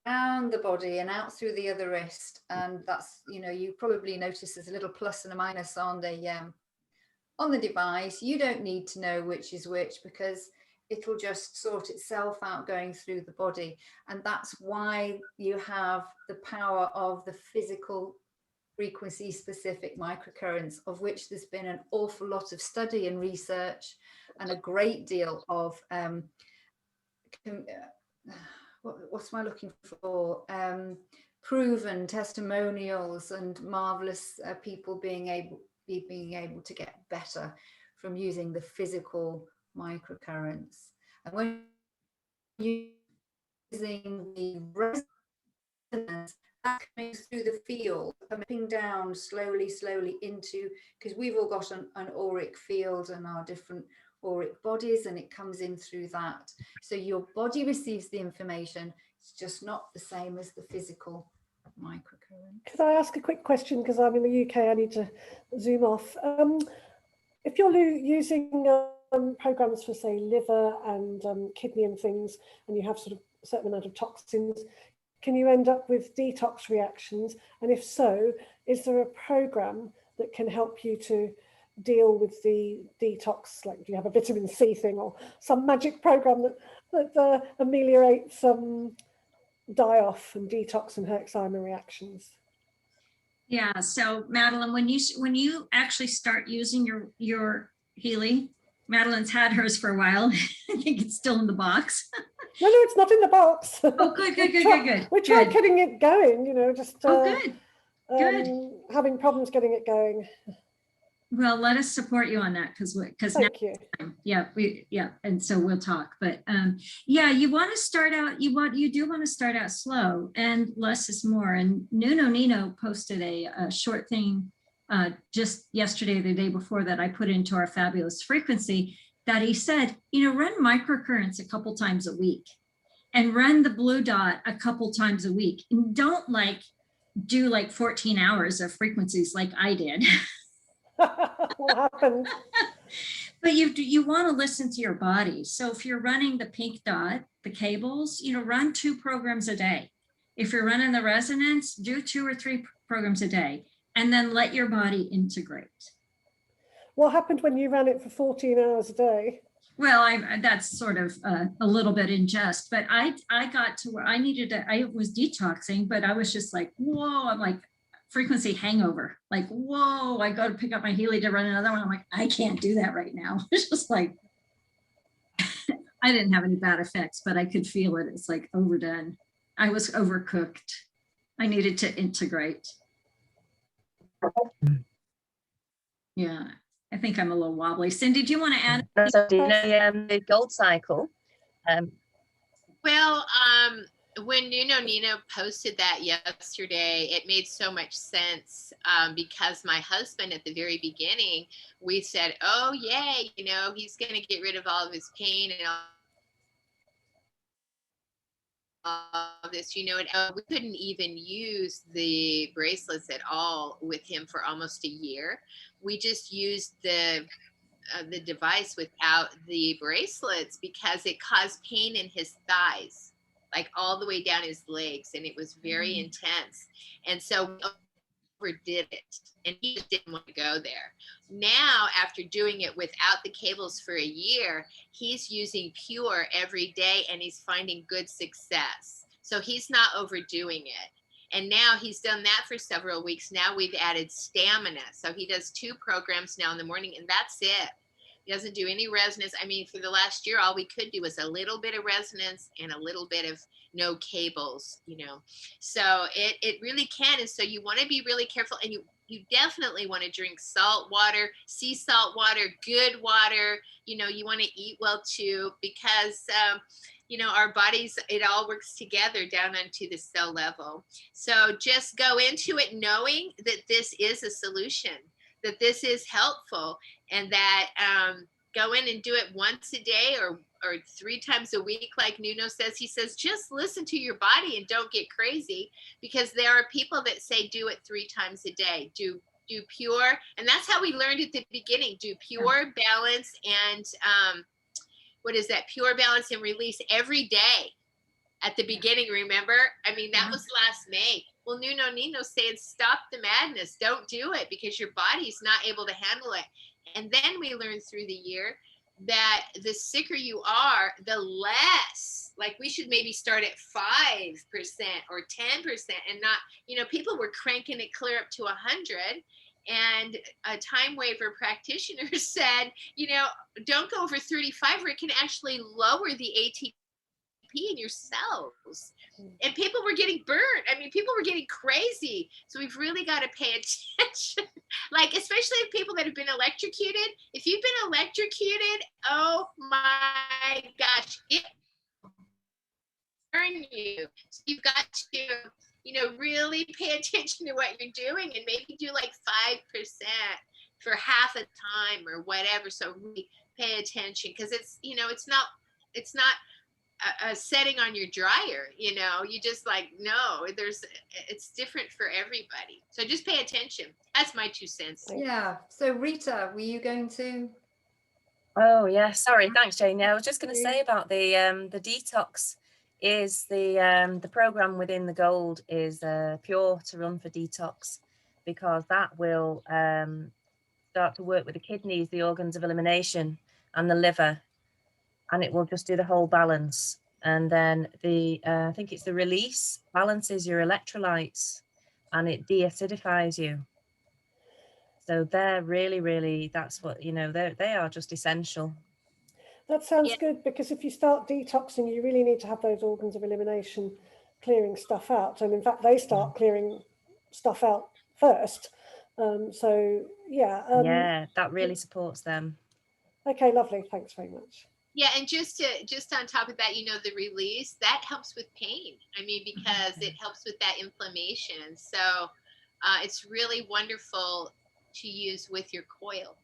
Speaker 6: down the body and out through the other wrist. And that's, you probably notice there's a little plus and a minus on the device. You don't need to know which is which, because it'll just sort itself out going through the body. And that's why you have the power of the physical frequency specific microcurrents, of which there's been an awful lot of study and research, and a great deal of what's am I looking for? Proven testimonials and marvelous people being able to get better from using the physical microcurrents. And when you're using the resonance, that's coming through the field, coming down slowly into, because we've all got an auric field and our different auric bodies, and it comes in through that. So your body receives the information. It's just not the same as the physical microcurrent.
Speaker 7: Could I ask a quick question, because I'm in the UK, I need to zoom off. If you're using programs for, say, liver and kidney and things, and you have sort of a certain amount of toxins, can you end up with detox reactions? And if so, is there a program that can help you to deal with the detox? Like, do you have a vitamin C thing or some magic program that ameliorates die-off and detox and Herxheimer reactions?
Speaker 1: Yeah, so Madeline, when you actually start using your Healy, Madeline's had hers for a while. I think it's still in the box.
Speaker 7: No, it's not in the box.
Speaker 1: Oh, good.
Speaker 7: We tried getting it going, just
Speaker 1: good.
Speaker 7: having problems getting it going.
Speaker 1: Well, let us support you on that, because
Speaker 7: Thank you.
Speaker 1: Yeah, and so we'll talk. But yeah, you want to start out. You do want to start out slow, and less is more. And Nuno Nino posted a short thing just yesterday, the day before, that I put into our fabulous frequency, that he said, run microcurrents a couple times a week, and run the blue dot a couple times a week, and don't do 14 hours of frequencies like I did.
Speaker 7: What happened?
Speaker 1: But you want to listen to your body. So if you're running the pink dot, the cables, run 2 programs a day. If you're running the resonance, do 2 or 3 programs a day, and then let your body integrate. What
Speaker 7: happened when you ran it for 14 hours a day?
Speaker 1: Well, that's sort of a little bit in jest, but I got to where I was detoxing, but I was just like, whoa, I'm like, frequency hangover, like, whoa, I go to pick up my Healy to run another one. I'm like, I can't do that right now. It's just like, I didn't have any bad effects, but I could feel it. It's like overdone. I was overcooked. I needed to integrate. Yeah, I think I'm a little wobbly. Cindy, do you want to add?
Speaker 3: So, do you know the gold cycle?
Speaker 4: when Nino posted that yesterday, it made so much sense because my husband at the very beginning, we said, oh, yay, he's going to get rid of all of his pain and all this, and we couldn't even use the bracelets at all with him for almost a year. We just used the device without the bracelets because it caused pain in his thighs, like all the way down his legs, and it was very intense. And so we overdid it, and he just didn't want to go there. Now, after doing it without the cables for a year, he's using Pure every day, and he's finding good success. So he's not overdoing it. And now he's done that for several weeks. Now we've added stamina. So he does 2 programs now in the morning, and that's it. He doesn't do any resonance. I mean, for the last year, all we could do was a little bit of resonance and a little bit of no cables, So it really can. And so you want to be really careful, and you definitely want to drink salt water, sea salt water, good water. You want to eat well too, because our bodies, it all works together down onto the cell level. So just go into it knowing that this is a solution, that this is helpful, and that go in and do it once a day or 3 times a week. Like Nuno says, he says, just listen to your body and don't get crazy, because there are people that say, do it 3 times a day, do Pure. And that's how we learned at the beginning, do Pure, balance, and what is that? Pure, balance, and release every day at the beginning, remember? I mean, that was last May. Well, Nino saying, stop the madness. Don't do it because your body's not able to handle it. And then we learned through the year that the sicker you are, the less, like we should maybe start at 5% or 10% and not, people were cranking it clear up to 100. And a time waiver practitioner said, don't go over 35 where it can actually lower the ATP in your cells. And people were getting burnt. I mean, people were getting crazy. So we've really got to pay attention. Like, especially people that have been electrocuted. If you've been electrocuted, oh my gosh, it burn you. So you've got to, really pay attention to what you're doing, and maybe do like 5% for half a time or whatever. So really pay attention, because it's, it's not a setting on your dryer, you just no, it's different for everybody. So just pay attention. That's my 2 cents.
Speaker 6: Yeah. So Rita, were you going to?
Speaker 3: Oh yeah, sorry. Thanks, Jane. Yeah, I was just going to say about the detox. Is the program within the Gold is Pure to Run for Detox, because that will start to work with the kidneys, the organs of elimination, and the liver, and it will just do the whole balance. And then I think it's the release balances your electrolytes, and it de-acidifies you. So they're really, that's what, they are just essential.
Speaker 7: That sounds good, because if you start detoxing, you really need to have those organs of elimination clearing stuff out. And in fact, they start clearing stuff out first.
Speaker 3: Yeah, that really supports them.
Speaker 7: Okay, lovely. Thanks very much.
Speaker 4: Yeah, and just on top of that, the release, that helps with pain. I mean, because it helps with that inflammation. So it's really wonderful to use with your coil,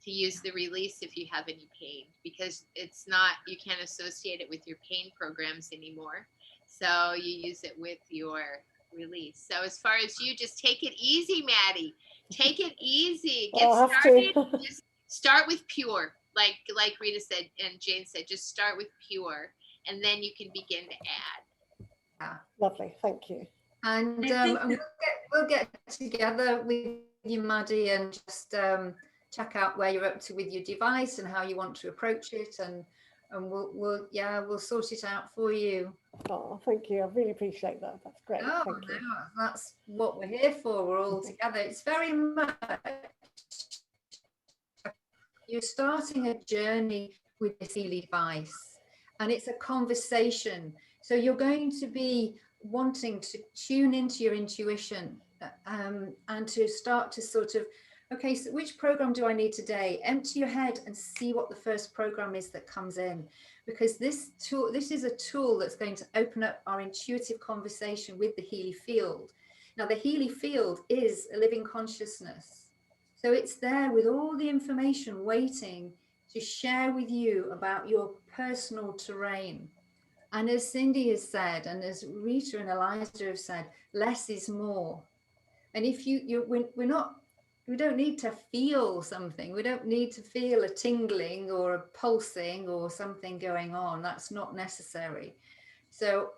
Speaker 4: to use the release if you have any pain, because it's not, you can't associate it with your pain programs anymore. So you use it with your release. So as far as you, just take it easy, Maddie. Take it easy. Get started. Just start with Pure. Like Rita said and Jane said, just start with Pure, and then you can begin to add.
Speaker 6: Yeah.
Speaker 7: Lovely, thank you.
Speaker 6: And we'll get together with you, Maddie, and just check out where you're up to with your device and how you want to approach it, and we'll sort it out for you.
Speaker 7: Oh, thank you. I really appreciate that. That's great.
Speaker 6: Oh,
Speaker 7: thank you.
Speaker 6: no, that's what we're here for. We're all together. It's very much, you're starting a journey with this Healy device, and it's a conversation. So you're going to be wanting to tune into your intuition and to start to sort of, okay, so which program do I need today? Empty your head and see what the first program is that comes in. because this is a tool that's going to open up our intuitive conversation with the Healy field. Now, the Healy field is a living consciousness. So it's there with all the information waiting to share with you about your personal terrain. And as Cindy has said, and as Rita and Aliza have said, less is more. And if we don't need to feel something. We don't need to feel a tingling or a pulsing or something going on. That's not necessary. So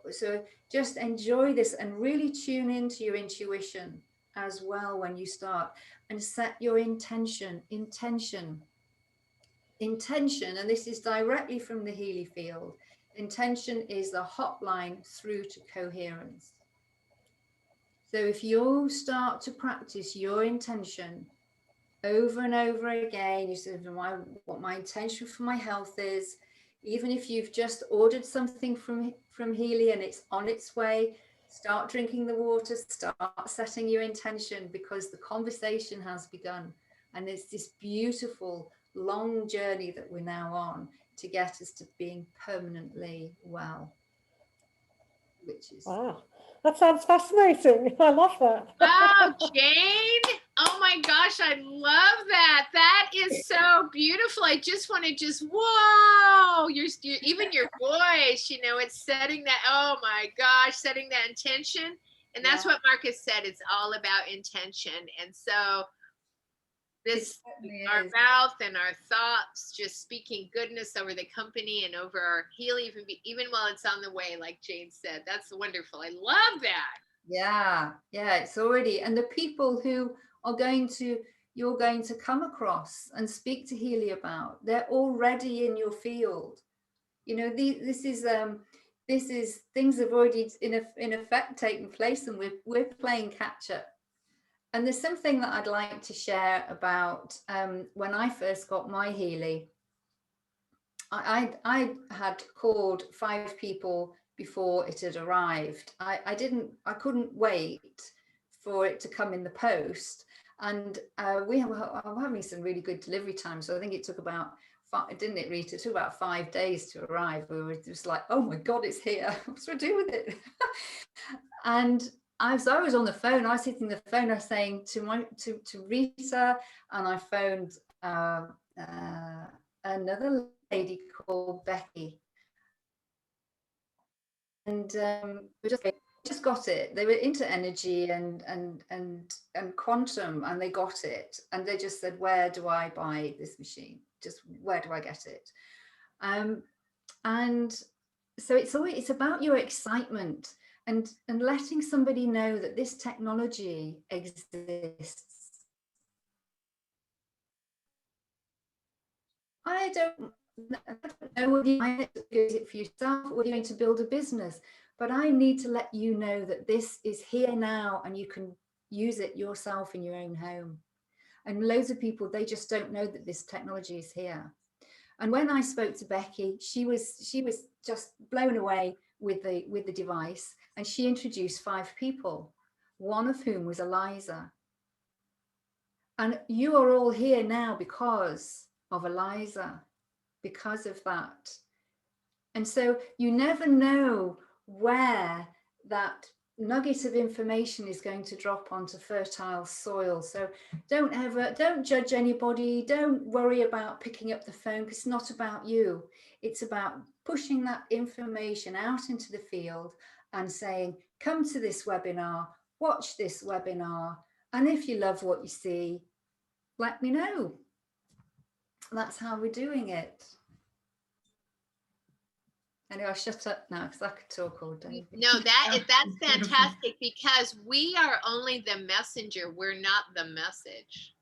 Speaker 6: just enjoy this and really tune into your intuition as well when you start, and set your intention. And this is directly from the Healy field. Intention is the hotline through to coherence. So if you start to practice your intention over and over again, you say, what my intention for my health is, even if you've just ordered something from Healy and it's on its way, start drinking the water, start setting your intention, because the conversation has begun. And it's this beautiful long journey that we're now on to get us to being permanently well, which is...
Speaker 7: Wow, that sounds fascinating. I love that.
Speaker 4: Oh, Jane. Oh my gosh, I love that. That is so beautiful. I just want to whoa, even your voice, it's setting that, oh my gosh, setting that intention. And that's what Marcus said. It's all about intention. And so our mouth and our thoughts, just speaking goodness over the company and over our Healy, even while it's on the way, like Jane said. That's wonderful. I love that. Yeah, it's already, and the people who are you're going to come across and speak to Healy about, they're already in your field. This is things have already in effect taken place, and we're playing catch up. And there's something that I'd like to share about when I first got my Healy. I had called 5 people before it had arrived. I couldn't wait for it to come in the post. And we were having some really good delivery time. So I think it took about, didn't it, Rita? It took about 5 days to arrive. We were just like, oh my God, it's here. What's we do with it? And I was on the phone. I was hitting the phone. I was saying to Rita, and I phoned another lady called Becky, and we just got it. They were into energy and quantum, and they got it. And they just said, "Where do I buy this machine? Just where do I get it?" And so it's about your excitement. And letting somebody know that this technology exists. I don't know whether you're going to use it for yourself or whether you're going to build a business, but I need to let you know that this is here now and you can use it yourself in your own home. And loads of people, they just don't know that this technology is here. And when I spoke to Becky, she was just blown away with the device, and she introduced 5 people, one of whom was Aliza. And you are all here now because of Aliza, because of that. And so you never know where that nugget of information is going to drop onto fertile soil. So don't judge anybody. Don't worry about picking up the phone, because it's not about you. It's about pushing that information out into the field and saying, come to this webinar, watch this webinar, and if you love what you see, let me know. That's how we're doing it. Anyway, I'll shut up now because I could talk all day. No, that's fantastic, because we are only the messenger. We're not the message.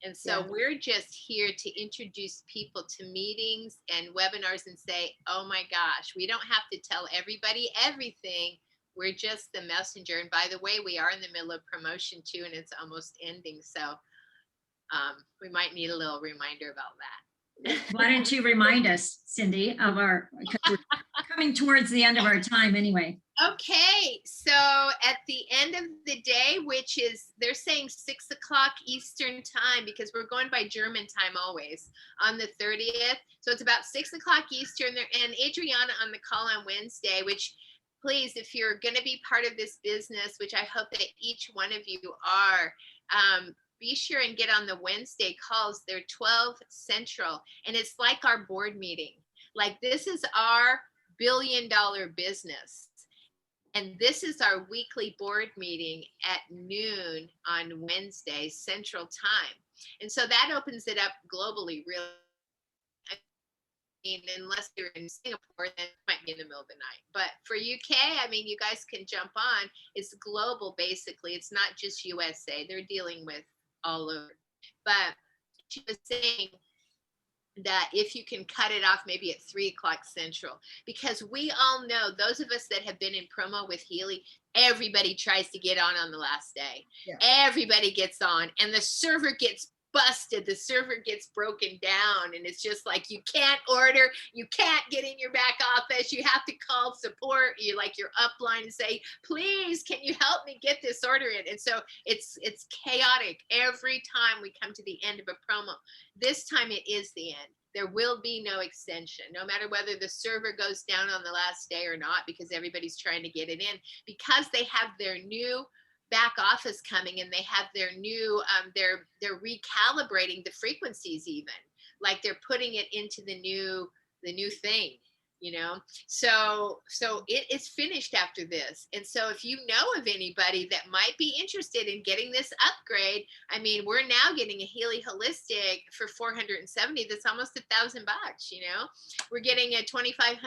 Speaker 4: And so we're just here to introduce people to meetings and webinars and say, oh my gosh, we don't have to tell everybody everything. We're just the messenger. And by the way, we are in the middle of promotion too, and it's almost ending. So we might need a little reminder about that.
Speaker 1: Why don't you remind us, Cindy, because we're coming towards the end of our time anyway.
Speaker 4: Okay, so at the end of the day, which is, they're saying 6 o'clock Eastern time, because we're going by German time always, on the 30th. So it's about 6 o'clock Eastern there, and Adriana on the call on Wednesday, which please, if you're going to be part of this business, which I hope that each one of you are, be sure and get on the Wednesday calls. They're 12 Central, and it's like our board meeting. Like, this is our billion-dollar business. And this is our weekly board meeting at noon on Wednesday, Central Time. And so that opens it up globally, really. I mean, unless you're in Singapore, then it might be in the middle of the night. But for UK, I mean, you guys can jump on. It's global, basically. It's not just USA. They're dealing with all over. But she was saying that if you can cut it off maybe at 3 o'clock Central, because we all know, those of us that have been in promo with Healy, everybody tries to get on the last day.
Speaker 6: Yeah.
Speaker 4: Everybody gets on, and the server gets busted. The server gets broken down, and it's just like, you can't order, you can't get in your back office, you have to call support, you like your upline, and say, please, can you help me get this order in? And so it's chaotic every time we come to the end of a promo. This time it is the end. There will be no extension, no matter whether the server goes down on the last day or not, because everybody's trying to get it in, because they have their new back office coming, and they have their new, they're recalibrating the frequencies, even like they're putting it into the new thing, you know. So it is finished after this. And so if you know of anybody that might be interested in getting this upgrade, I mean, we're now getting a Healy Holistic for 470. That's almost $1,000, you know. We're getting a $2,500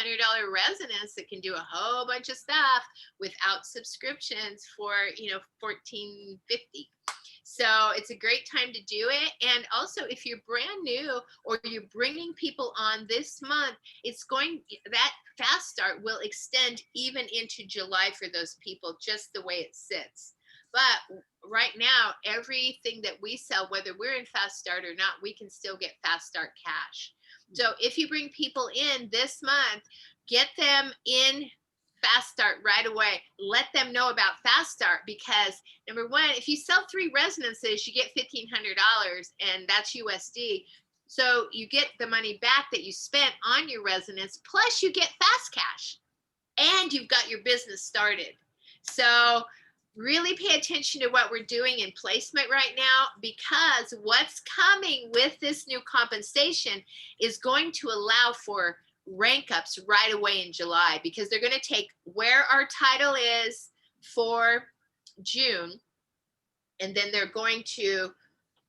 Speaker 4: resonance that can do a whole bunch of stuff without subscriptions for, you know, $1,450. So it's a great time to do it. And also, if you're brand new or you're bringing people on this month, that fast start will extend even into July for those people, just the way it sits. But right now, everything that we sell, whether we're in fast start or not, we can still get fast start cash. So if you bring people in this month, get them in fast start right away. Let them know about fast start, because number one, if you sell 3 resonances, you get $1,500, and that's USD. So you get the money back that you spent on your resonance, plus you get fast cash, and you've got your business started. So really pay attention to what we're doing in placement right now, because what's coming with this new compensation is going to allow for rank ups right away in July, because they're going to take where our title is for June, and then they're going to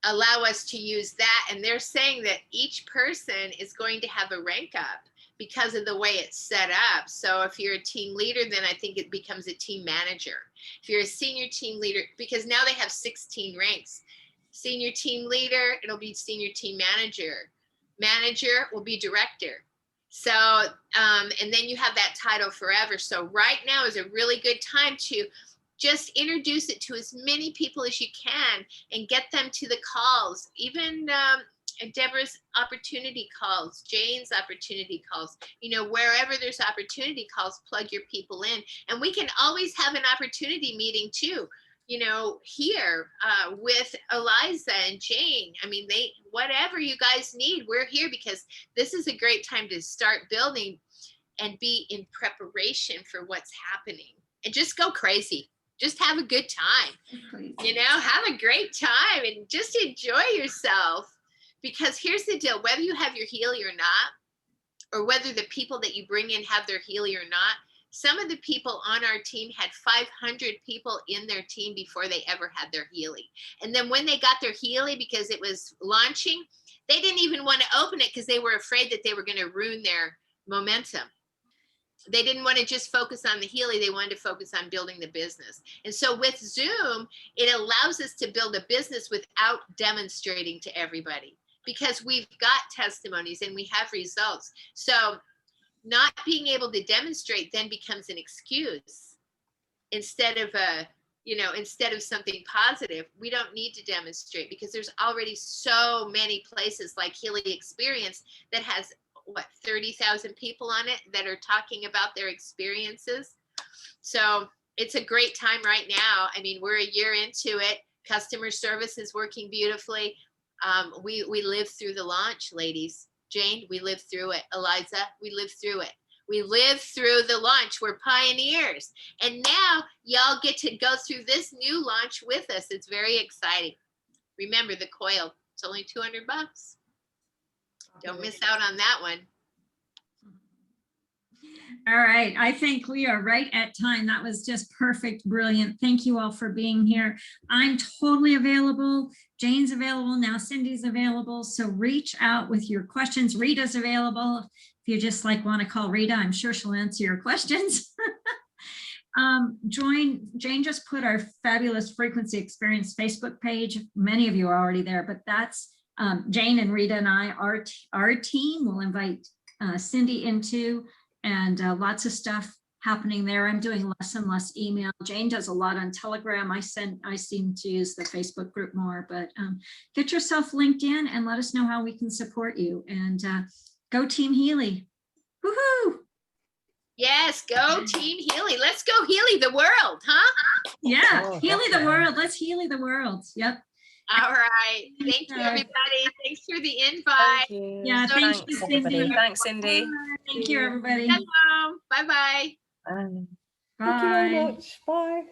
Speaker 4: allow us to use that. And they're saying that each person is going to have a rank up because of the way it's set up. So if you're a team leader, then I think it becomes a team manager. If you're a senior team leader, because now they have 16 ranks. Senior team leader, it'll be senior team manager. Manager will be director. So, and then you have that title forever. So right now is a really good time to just introduce it to as many people as you can and get them to the calls. Even Deborah's opportunity calls, Jane's opportunity calls, you know, wherever there's opportunity calls, plug your people in. And we can always have an opportunity meeting too, you know, here with Aliza and Jane. I mean, whatever you guys need, we're here, because this is a great time to start building and be in preparation for what's happening, and just go crazy. Just have a good time, you know, have a great time and just enjoy yourself. Because here's the deal, whether you have your Healy or not, or whether the people that you bring in have their Healy or not, some of the people on our team had 500 people in their team before they ever had their Healy. And then when they got their Healy, because it was launching, they didn't even want to open it because they were afraid that they were going to ruin their momentum. They didn't want to just focus on the Healy. They wanted to focus on building the business. And so with Zoom, it allows us to build a business without demonstrating to everybody, because we've got testimonies and we have results. So not being able to demonstrate then becomes an excuse instead of something positive. We don't need to demonstrate, because there's already so many places like Healy Experience that has 30,000 people on it that are talking about their experiences. So it's a great time right now. I mean, we're a year into it. Customer service is working beautifully. We lived through the launch, ladies. Jane, we lived through it. Aliza, we lived through it. We lived through the launch. We're pioneers. And now y'all get to go through this new launch with us. It's very exciting. Remember the coil, it's only $200. Don't miss out on that one.
Speaker 1: All right, I think we are right at time. That was just perfect, brilliant. Thank you all for being here. I'm totally available. Jane's available now. Cindy's available. So reach out with your questions. Rita's available. If you just like want to call Rita, I'm sure she'll answer your questions. Jane just put our Fabulous Frequency Experience Facebook page. Many of you are already there, but that's Jane and Rita and I, our team will invite Cindy into, and lots of stuff happening there. I'm doing less and less email. Jane does a lot on Telegram. I seem to use the Facebook group more, but get yourself linked in and let us know how we can support you. And go Team Healy. Woohoo!
Speaker 4: Yes, go Team Healy. Let's go Healy the world, huh?
Speaker 1: Yeah,
Speaker 3: Oh,
Speaker 1: Healy the
Speaker 3: definitely.
Speaker 1: world. Let's Healy the world. Yep.
Speaker 4: All right. Thank you,
Speaker 1: Okay.
Speaker 4: everybody. Thanks for the invite.
Speaker 3: Thank you.
Speaker 1: Yeah,
Speaker 4: So
Speaker 1: thanks,
Speaker 3: Thanks,
Speaker 1: Cindy.
Speaker 3: everybody. Thanks, Cindy.
Speaker 1: Thank you, everybody.
Speaker 4: Hello. Bye-bye.
Speaker 3: Bye.
Speaker 7: Thank you very
Speaker 1: Bye.
Speaker 7: much. Bye.